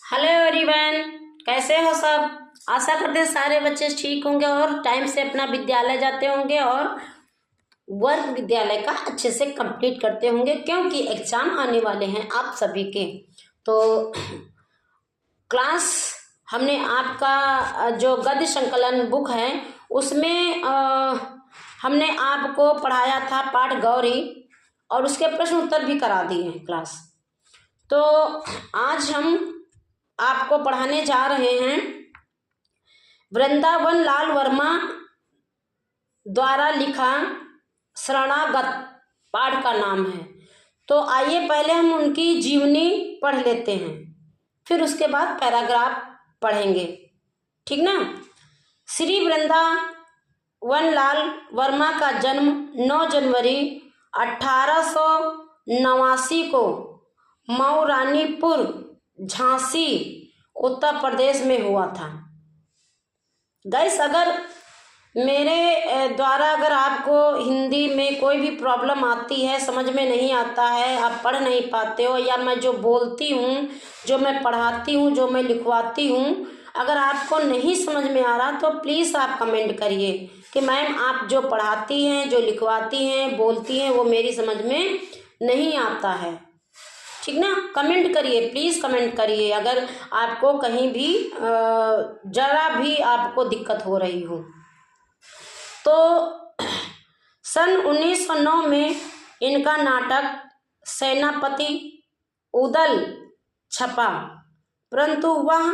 Hello everyone, कैसे हो सब। आशा करते हैं सारे बच्चे ठीक होंगे और टाइम से अपना विद्यालय जाते होंगे और वर्ग विद्यालय का अच्छे से कंप्लीट करते होंगे, क्योंकि एग्जाम आने वाले हैं आप सभी के। तो क्लास हमने आपका जो गद्य संकलन बुक है उसमें हमने आपको पढ़ाया था पाठ गौरी और उसके प्रश्न उत्तर भी करा दिए हैं क्लास। तो आज हम आपको पढ़ाने जा रहे हैं वृंदावन लाल वर्मा द्वारा लिखा शरणागत पाठ का नाम है। तो आइए पहले हम उनकी जीवनी पढ़ लेते हैं, फिर उसके बाद पैराग्राफ पढ़ेंगे, ठीक ना। श्री वृंदावन लाल वर्मा का जन्म 9 जनवरी 1889 को मऊरानीपुर, झांसी, उत्तर प्रदेश में हुआ था। गाइस, अगर मेरे द्वारा अगर आपको हिंदी में कोई भी प्रॉब्लम आती है, समझ में नहीं आता है, आप पढ़ नहीं पाते हो, या मैं जो बोलती हूँ, जो मैं पढ़ाती हूँ, जो मैं लिखवाती हूँ, अगर आपको नहीं समझ में आ रहा तो प्लीज़ आप कमेंट करिए कि मैम आप जो पढ़ाती हैं, जो लिखवाती हैं, बोलती हैं, वो मेरी समझ में नहीं आता है, ठीक ना। कमेंट करिए, प्लीज़ कमेंट करिए अगर आपको कहीं भी जरा भी आपको दिक्कत हो रही हो। तो सन 1909 में इनका नाटक सेनापति उदल छपा, परंतु वह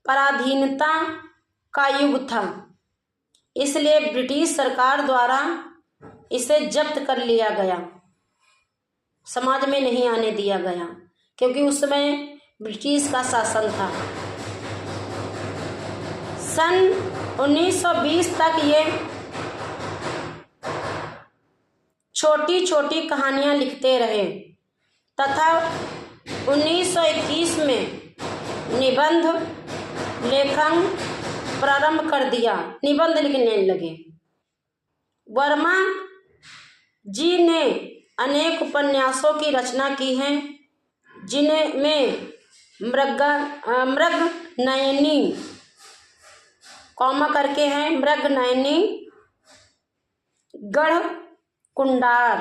पराधीनता का युग था, इसलिए ब्रिटिश सरकार द्वारा इसे जब्त कर लिया गया, समाज में नहीं आने दिया गया, क्योंकि उस समय ब्रिटिश का शासन था। सन 1920 तक ये छोटी छोटी कहानियां लिखते रहे तथा 1921 में निबंध लेखन प्रारंभ कर दिया, निबंध लिखने लगे। वर्मा जी ने अनेक उपन्यासों की रचना की है, जिनमें मृग नयनी कौमा करके हैं, मृग नयनी, गढ़ कुंडार,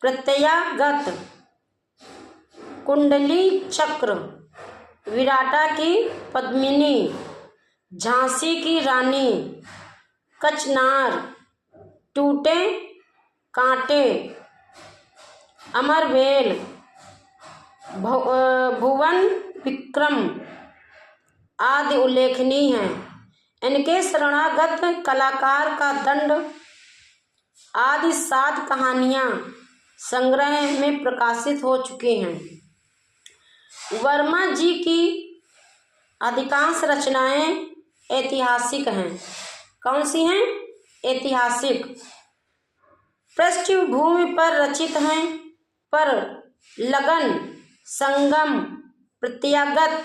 प्रत्यागत, कुंडली चक्र, विराटा की पद्मिनी, झांसी की रानी, कचनार, टूटे कांटे, अमरवेल, भुवन विक्रम आदि उल्लेखनीय हैं। इनके शरणागत, कलाकार का दंड आदि 7 कहानियां संग्रह में प्रकाशित हो चुकी हैं। वर्मा जी की अधिकांश रचनाएं ऐतिहासिक हैं। कौन सी हैं? ऐतिहासिक, पृष्ठभूमि पर रचित हैं, पर लगन, संगम, प्रत्यागत,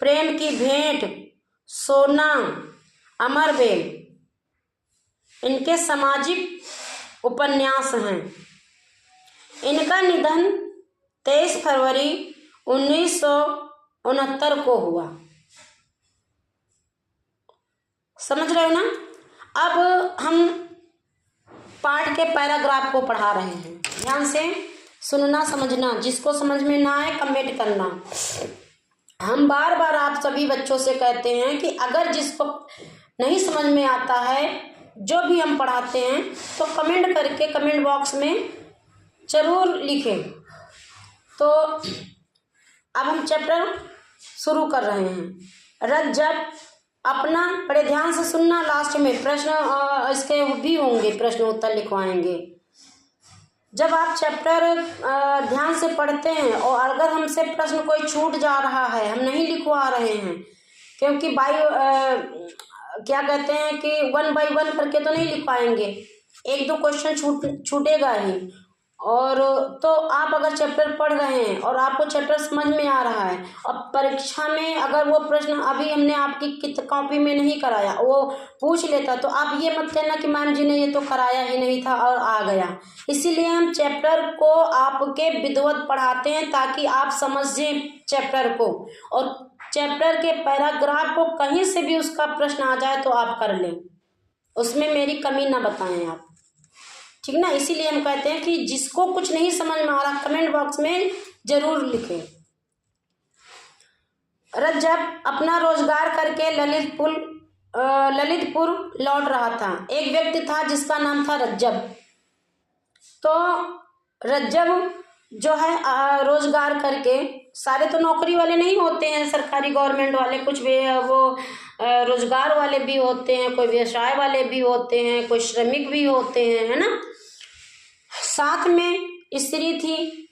प्रेम की भेंट, सोना, अमरवेल इनके सामाजिक उपन्यास हैं। इनका निधन 23 फरवरी 1969 को हुआ। समझ रहे हो ना। अब हम पाठ के पैराग्राफ को पढ़ा रहे हैं, ध्यान से सुनना, समझना। जिसको समझ में ना आए कमेंट करना। हम बार बार आप सभी बच्चों से कहते हैं कि अगर जिसको नहीं समझ में आता है, जो भी हम पढ़ाते हैं, तो कमेंट करके कमेंट बॉक्स में जरूर लिखें। तो अब हम चैप्टर शुरू कर रहे हैं। रज्जब, अपना बड़े ध्यान से सुनना, लास्ट में प्रश्न इसके भी होंगे, प्रश्न उत्तर लिखवाएंगे। जब आप चैप्टर ध्यान से पढ़ते हैं और अगर हमसे प्रश्न कोई छूट जा रहा है, हम नहीं लिखवा रहे हैं, क्योंकि क्या कहते हैं कि 1 by 1 करके तो नहीं लिख पाएंगे, 1-2 क्वेश्चन छूटेगा ही, और तो आप अगर चैप्टर पढ़ रहे हैं और आपको चैप्टर समझ में आ रहा है और परीक्षा में अगर वो प्रश्न अभी हमने आपकी कित कॉपी में नहीं कराया वो पूछ लेता, तो आप ये मत कहना कि मैम जी ने ये तो कराया ही नहीं था और आ गया। इसीलिए हम चैप्टर को आपके विधिवत पढ़ाते हैं ताकि आप समझें चैप्टर को, और चैप्टर के पैराग्राफ को कहीं से भी उसका प्रश्न आ जाए तो आप कर लें, उसमें मेरी कमी ना बताएं आप, ठीक ना। इसीलिए हम कहते हैं कि जिसको कुछ नहीं समझ में आ रहा कमेंट बॉक्स में जरूर लिखें। रज्जब अपना रोजगार करके ललितपुर लौट रहा था। एक व्यक्ति था जिसका नाम था रज्जब। तो रज्जब जो है रोजगार करके, सारे तो नौकरी वाले नहीं होते हैं सरकारी गवर्नमेंट वाले, कुछ भी वो रोजगार वाले भी होते हैं, कोई व्यवसाय वाले भी होते हैं, कोई श्रमिक भी होते हैं, है ना। साथ में स्त्री थी,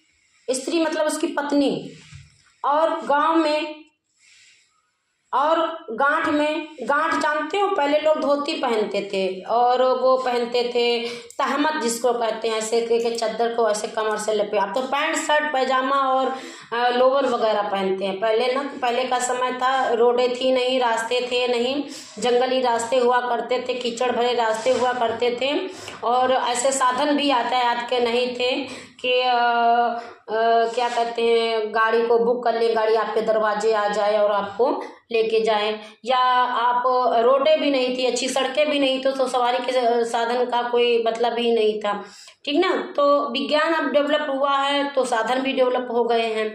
स्त्री मतलब उसकी पत्नी, और गांव में और गांठ जानते हो, पहले लोग धोती पहनते थे और वो पहनते थे तहमत जिसको कहते हैं, ऐसे के चद्दर को ऐसे कमर से लपेट। अब तो पैंट शर्ट पैजामा और लोवर वगैरह पहनते हैं। पहले ना, पहले का समय था, रोडें थी नहीं, रास्ते थे नहीं, जंगली रास्ते हुआ करते थे, कीचड़ भरे रास्ते हुआ करते थे, और ऐसे साधन भी यातायात के नहीं थे कि क्या कहते हैं, गाड़ी को बुक कर ले, गाड़ी आपके दरवाजे आ जाए और आपको लेके जाए, या आप रोडें भी नहीं थी, अच्छी सड़कें भी नहीं, तो सवारी के साधन का कोई मतलब ही नहीं था, ठीक ना। तो विज्ञान अब डेवलप हुआ है तो साधन भी डेवलप हो गए हैं।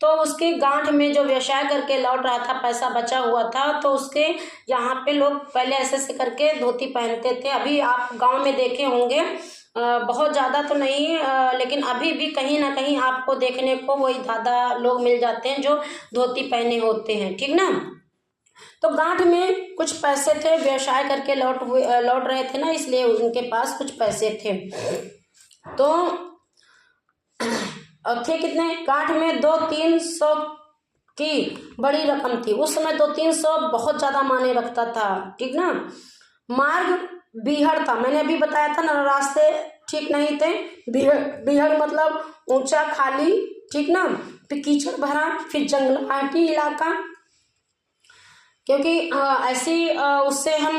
तो उसके गांठ में जो व्यवसाय करके लौट रहा था, पैसा बचा हुआ था, तो उसके यहाँ पे लोग पहले ऐसे ऐसे करके धोती पहनते थे। अभी आप गांव में देखे होंगे, बहुत ज़्यादा तो नहीं, लेकिन अभी भी कहीं ना कहीं आपको देखने को वही दादा लोग मिल जाते हैं जो धोती पहने होते हैं, ठीक ना। तो गांठ में कुछ पैसे थे, व्यवसाय करके लौट रहे थे ना, इसलिए उनके पास कुछ पैसे थे। तो और थे कितने, गांठ में 200-300 की बड़ी रकम थी। उस समय 200-300 बहुत ज्यादा माने रखता था, ठीक ना। मार्ग बीहड़ था, मैंने अभी बताया था ना, रास्ते ठीक नहीं थे। बीहड़ मतलब ऊंचा खाली, ठीक ना, फिर कीचड़ भरा, फिर जंगलाती इलाका, क्योंकि ऐसी उससे हम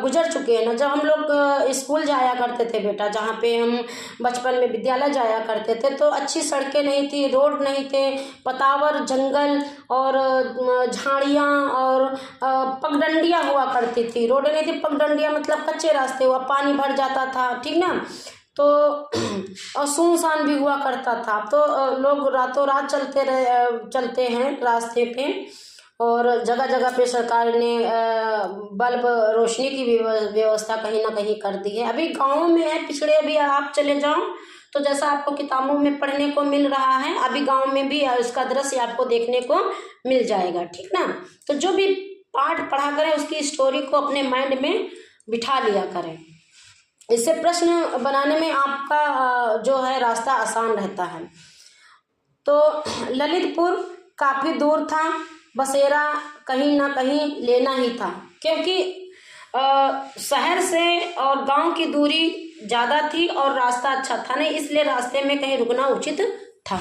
गुजर चुके हैं ना। जब हम लोग स्कूल जाया करते थे बेटा, जहाँ पे हम बचपन में विद्यालय जाया करते थे, तो अच्छी सड़कें नहीं थी, रोड नहीं थे, पतावर जंगल और झाड़ियाँ और पगडंडियाँ हुआ करती थी। रोडें नहीं थी, पगडंडियाँ मतलब कच्चे रास्ते हुआ, पानी भर जाता था, ठीक ना। तो और सुनसान भी हुआ करता था। तो लोग रातों रात चलते हैं रास्ते पे, और जगह जगह पे सरकार ने बल्ब रोशनी की व्यवस्था कहीं ना कहीं कर दी है। अभी गाँव में है, पिछड़े अभी आप चले जाओ तो जैसा आपको किताबों में पढ़ने को मिल रहा है, अभी गांव में भी उसका दृश्य आपको देखने को मिल जाएगा, ठीक ना। तो जो भी पाठ पढ़ा करें उसकी स्टोरी को अपने माइंड में बिठा लिया करें, इससे प्रश्न बनाने में आपका जो है रास्ता आसान रहता है। तो ललितपुर काफी दूर था, बसेरा कहीं ना कहीं लेना ही था, क्योंकि शहर से और गांव की दूरी ज्यादा थी और रास्ता अच्छा था नहीं, इसलिए रास्ते में कहीं रुकना उचित था।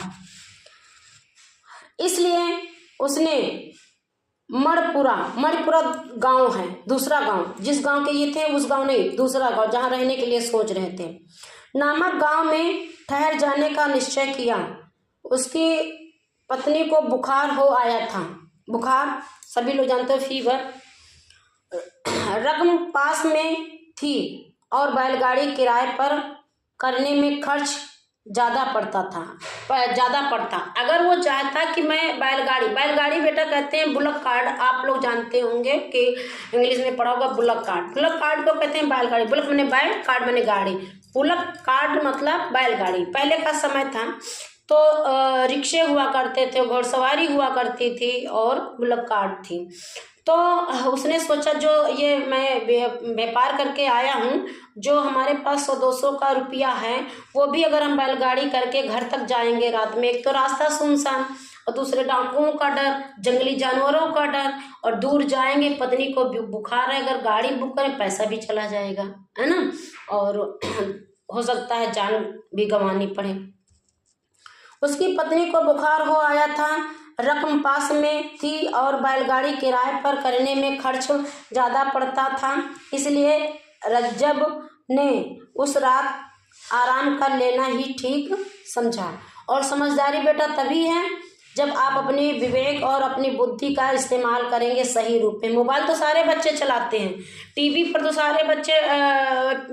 इसलिए उसने मणपुरा गांव है, दूसरा गांव, जिस गांव के ये थे उस गांव नहीं, दूसरा गांव जहां रहने के लिए सोच रहे थे, नामक गांव में ठहर जाने का निश्चय किया। उसकी पत्नी को बुखार हो आया था, बुखार सभी लोग जानते हो, फीवर। रकम पास में थी और बैलगाड़ी किराए पर करने में खर्च ज़्यादा पड़ता। अगर वो चाहता कि मैं बैलगाड़ी बेटा कहते हैं बुलक कार्ड, आप लोग जानते होंगे कि इंग्लिश में पढ़ा होगा बुलक कार्ड को कहते हैं बैलगाड़ी। बुलक मैंने बैल, कार्ड मैंने गाड़ी, बुलक कार्ड मतलब बैलगाड़ी। पहले का समय था तो रिक्शे हुआ करते थे, घोड़सवारी हुआ करती थी और बुलक कार्ड थी। तो उसने सोचा जो ये मैं व्यापार करके आया हूँ, जो हमारे पास 100-200 का रुपया है, वो भी अगर हम बैलगाड़ी करके घर तक जाएंगे रात में, एक तो रास्ता सुनसान और दूसरे डाकुओं का डर, जंगली जानवरों का डर, और दूर जाएंगे, पत्नी को बुखार है, अगर गाड़ी बुक करें पैसा भी चला जाएगा, है ना। और हो सकता है जान भी गंवानी पड़े। उसकी पत्नी को बुखार हो आया था, रकम पास में थी और बैलगाड़ी किराए पर करने में खर्च ज़्यादा पड़ता था, इसलिए रज्जब ने उस रात आराम कर लेना ही ठीक समझा। और समझदारी बेटा तभी है जब आप अपने विवेक और अपनी बुद्धि का इस्तेमाल करेंगे सही रूप में। मोबाइल तो सारे बच्चे चलाते हैं, टीवी पर तो सारे बच्चे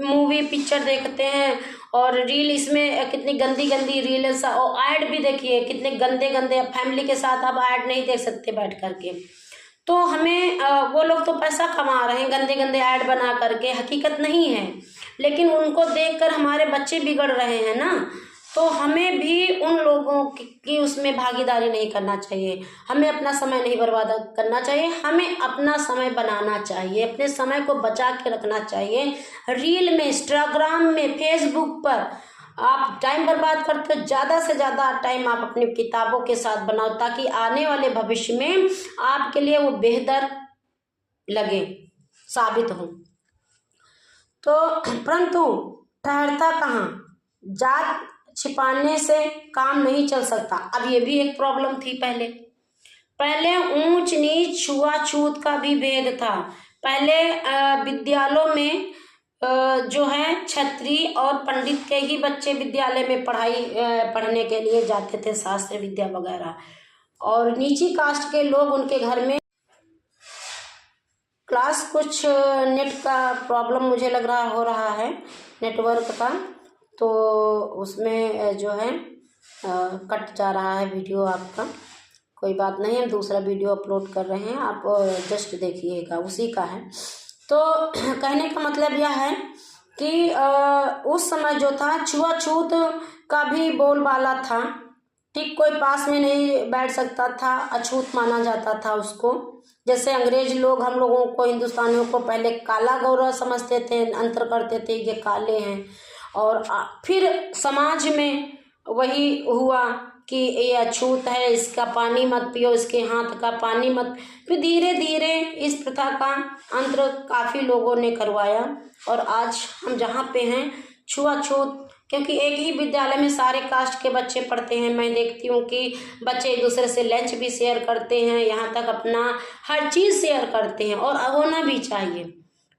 मूवी पिक्चर देखते हैं, और रील, इसमें कितनी गंदी गंदी रील है, और ऐड भी देखिए कितने गंदे गंदे। फैमिली के साथ आप ऐड नहीं देख सकते बैठ करके। तो हमें वो लोग तो पैसा कमा रहे हैं गंदे गंदे ऐड बना करके, हकीकत नहीं है, लेकिन उनको देखकर हमारे बच्चे बिगड़ रहे हैं ना। तो हमें भी उन लोगों की उसमें भागीदारी नहीं करना चाहिए, हमें अपना समय नहीं बर्बाद करना चाहिए, हमें अपना समय बनाना चाहिए, अपने समय को बचा के रखना चाहिए। रील में, इंस्टाग्राम में, फेसबुक पर आप टाइम बर्बाद करते हो, ज़्यादा से ज़्यादा टाइम आप अपनी किताबों के साथ बनाओ, ताकि आने वाले भविष्य में आपके लिए वो बेहतर लगे, साबित हो। तो परंतु ठहरता कहाँ, जात छिपाने से काम नहीं चल सकता। अब ये भी एक प्रॉब्लम थी। पहले ऊंच नीच छुआछूत का भी भेद था। पहले विद्यालयों में जो है क्षत्रिय और पंडित के ही बच्चे विद्यालय में पढ़ने के लिए जाते थे, शास्त्र विद्या वगैरह, और नीची कास्ट के लोग उनके घर में क्लास, कुछ नेट का प्रॉब्लम मुझे लग रहा हो रहा है, नेटवर्क का, तो उसमें जो है कट जा रहा है वीडियो आपका। कोई बात नहीं, हम दूसरा वीडियो अपलोड कर रहे हैं, आप जस्ट देखिएगा, उसी का है। तो कहने का मतलब यह है कि उस समय जो था छुआछूत का भी बोलबाला था, ठीक, कोई पास में नहीं बैठ सकता था, अछूत माना जाता था उसको। जैसे अंग्रेज लोग हम लोगों को, हिंदुस्तानियों को पहले काला गौरव समझते थे, अंतर करते थे, ये काले हैं, और फिर समाज में वही हुआ कि ये अछूत है, इसका पानी मत पियो, इसके हाथ का पानी मत। फिर धीरे धीरे इस प्रथा का अंत काफ़ी लोगों ने करवाया, और आज हम जहाँ पे हैं छुआछूत, क्योंकि एक ही विद्यालय में सारे कास्ट के बच्चे पढ़ते हैं। मैं देखती हूँ कि बच्चे एक दूसरे से लंच भी शेयर करते हैं, यहाँ तक अपना हर चीज़ शेयर करते हैं, और होना भी चाहिए,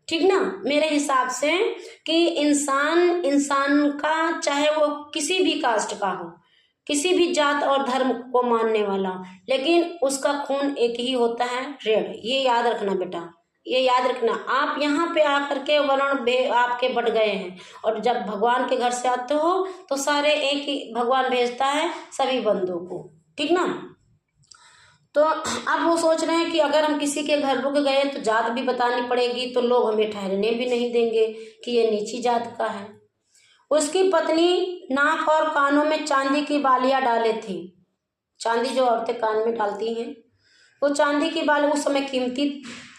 ठीक ना, मेरे हिसाब से, कि इंसान का, चाहे वो किसी भी कास्ट का हो, किसी भी जात और धर्म को मानने वाला, लेकिन उसका खून एक ही होता है, रेड। ये याद रखना बेटा, ये याद रखना। आप यहाँ पे आकर के वर्ण आपके बढ़ गए हैं, और जब भगवान के घर से आते हो तो सारे एक ही भगवान भेजता है सभी बंदों को, ठीक ना। तो अब वो सोच रहे हैं कि अगर हम किसी के घर रुक गए तो जात भी बतानी पड़ेगी, तो लोग हमें ठहरने भी नहीं देंगे कि ये नीची जात का है। उसकी पत्नी नाक और कानों में चांदी की बालियां डाले थी। चांदी जो औरतें कान में डालती हैं, वो चांदी की बाल उस समय कीमती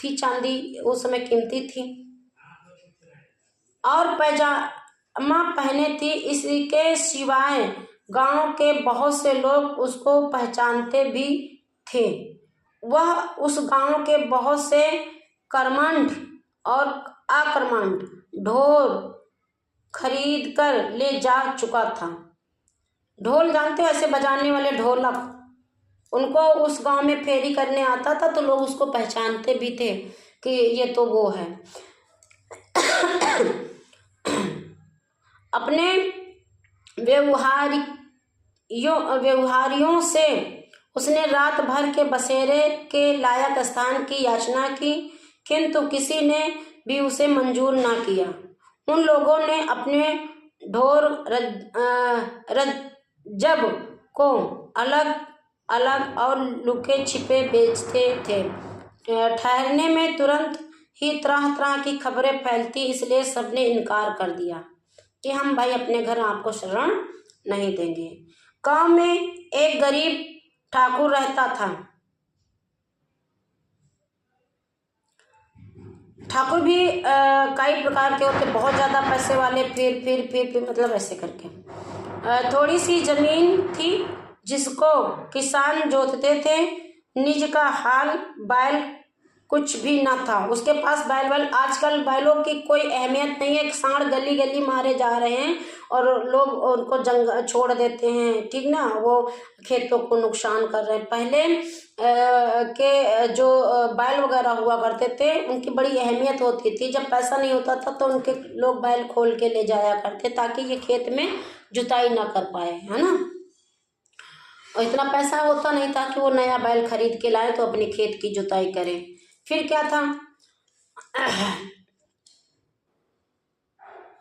थी, चांदी उस समय कीमती थी, और पैजामा पहने थी। इसके सिवाय गांव के बहुत से लोग उसको पहचानते भी थे। वह उस गांव के बहुत से कर्मठ और अकर्मठ ढोल खरीद कर ले जा चुका था। ढोल जानते हो, ऐसे बजाने वाले ढोलक, उनको उस गांव में फेरी करने आता था, तो लोग उसको पहचानते भी थे कि ये तो वो है। अपने व्यवहारियों से उसने रात भर के बसेरे के लायक स्थान की याचना की, किंतु किसी ने भी उसे मंजूर ना किया। उन लोगों ने अपने ढोर रज्जब को अलग अलग और लुके छिपे बेचते थे। ठहरने में तुरंत ही तरह तरह की खबरें फैलती, इसलिए सबने इनकार कर दिया कि हम भाई अपने घर आपको शरण नहीं देंगे। गांव में एक गरीब ठाकुर रहता था। ठाकुर भी कई प्रकार के होते, बहुत ज़्यादा पैसे वाले, फिर मतलब ऐसे करके। थोड़ी सी जमीन थी जिसको किसान जोतते थे। निज का हाल बैल कुछ भी ना था उसके पास बैल। आजकल बैलों की कोई अहमियत नहीं है, सांड गली गली मारे जा रहे हैं और लोग उनको जंगल छोड़ देते हैं, ठीक ना, वो खेतों को नुकसान कर रहे हैं। पहले के जो बैल वगैरह हुआ करते थे उनकी बड़ी अहमियत होती थी। जब पैसा नहीं होता था तो उनके लोग बैल खोल के ले जाया करते ताकि ये खेत में जुताई ना कर पाए, है ना। और इतना पैसा होता नहीं था कि वो नया बैल खरीद के लाए तो अपने खेत की जुताई करें। फिर क्या था,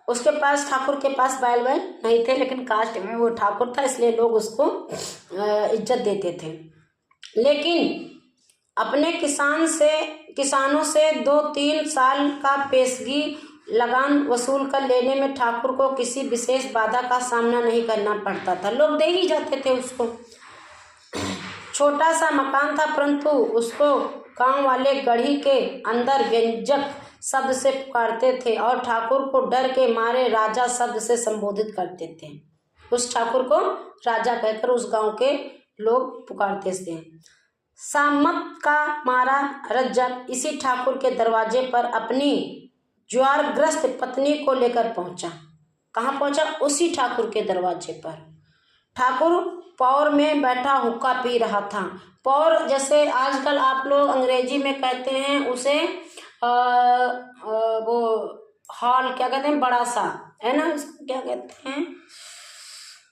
उसके पास, ठाकुर के पास बैल नहीं थे, लेकिन कास्ट में वो ठाकुर था इसलिए लोग उसको इज्जत देते थे। लेकिन अपने किसानों से 2-3 साल का पेशगी लगान वसूल कर लेने में ठाकुर को किसी विशेष बाधा का सामना नहीं करना पड़ता था, लोग दे ही जाते थे उसको। छोटा सा मकान था परंतु उसको गांव वाले गढ़ी के अंदर व्यंजक शब्द से पुकारते थे और ठाकुर को डर के मारे राजा शब्द से संबोधित करते थे। उस ठाकुर को राजा कहकर उस गांव के लोग पुकारते थे। सामत का मारा रज्जब इसी ठाकुर के दरवाजे पर अपनी ज्वारग्रस्त पत्नी को लेकर पहुंचा। कहाँ पहुंचा? उसी ठाकुर के दरवाजे पर। ठाकुर पौर में बैठा हुक्का पी रहा था। पौर जैसे आजकल आप लोग अंग्रेजी में कहते हैं उसे वो हॉल क्या कहते हैं, बड़ा सा, है ना, इसको क्या कहते हैं,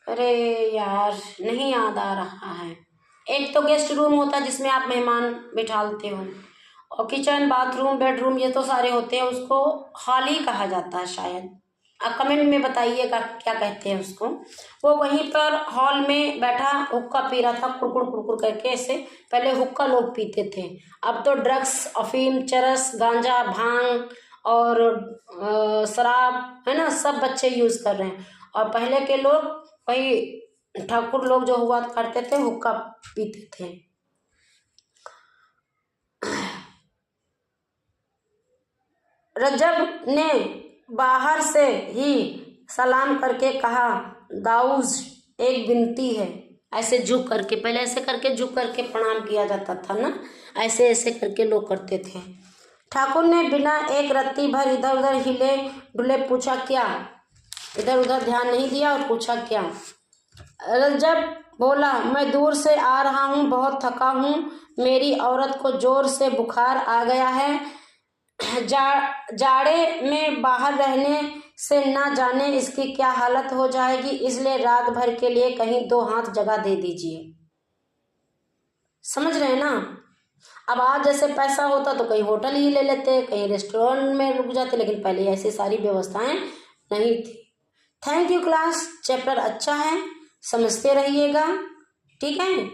अरे यार नहीं याद आ रहा है। एक तो गेस्ट रूम होता है जिसमें आप मेहमान बिठालते हो, और किचन, बाथरूम, बेडरूम, ये तो सारे होते हैं, उसको हॉल ही कहा जाता है शायद। आप कमेंट में बताइएगा क्या कहते हैं उसको। वो वहीं पर हॉल में बैठा हुक्का पी रहा था, कुड़कुड़ कुड़कुड़ करके। ऐसे पहले हुक्का लोग पीते थे, अब तो ड्रग्स, अफीम, चरस, गांजा, भांग और शराब, है ना, सब बच्चे यूज कर रहे हैं। और पहले के लोग, वही ठाकुर लोग जो हुआ करते थे, हुक्का पीते थे। रजब ने बाहर से ही सलाम करके कहा, दाऊज एक विनती है। ऐसे झुक करके, पहले ऐसे करके झुक करके प्रणाम किया जाता था ना, ऐसे ऐसे करके लोग करते थे। ठाकुर ने बिना एक रत्ती भर इधर उधर हिले डुले पूछा, क्या? इधर उधर ध्यान नहीं दिया और पूछा, क्या? रजब बोला, मैं दूर से आ रहा हूँ, बहुत थका हूँ, मेरी औरत को जोर से बुखार आ गया है, जाड़े में बाहर रहने से ना जाने इसकी क्या हालत हो जाएगी, इसलिए रात भर के लिए कहीं 2 हाथ जगह दे दीजिए। समझ रहे हैं ना। अब आज जैसे पैसा होता तो कहीं होटल ही ले लेते, कहीं रेस्टोरेंट में रुक जाते, लेकिन पहले ऐसी सारी व्यवस्थाएं नहीं थी। थैंक यू क्लास, चैप्टर अच्छा है, समझते रहिएगा, ठीक है,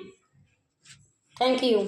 थैंक यू।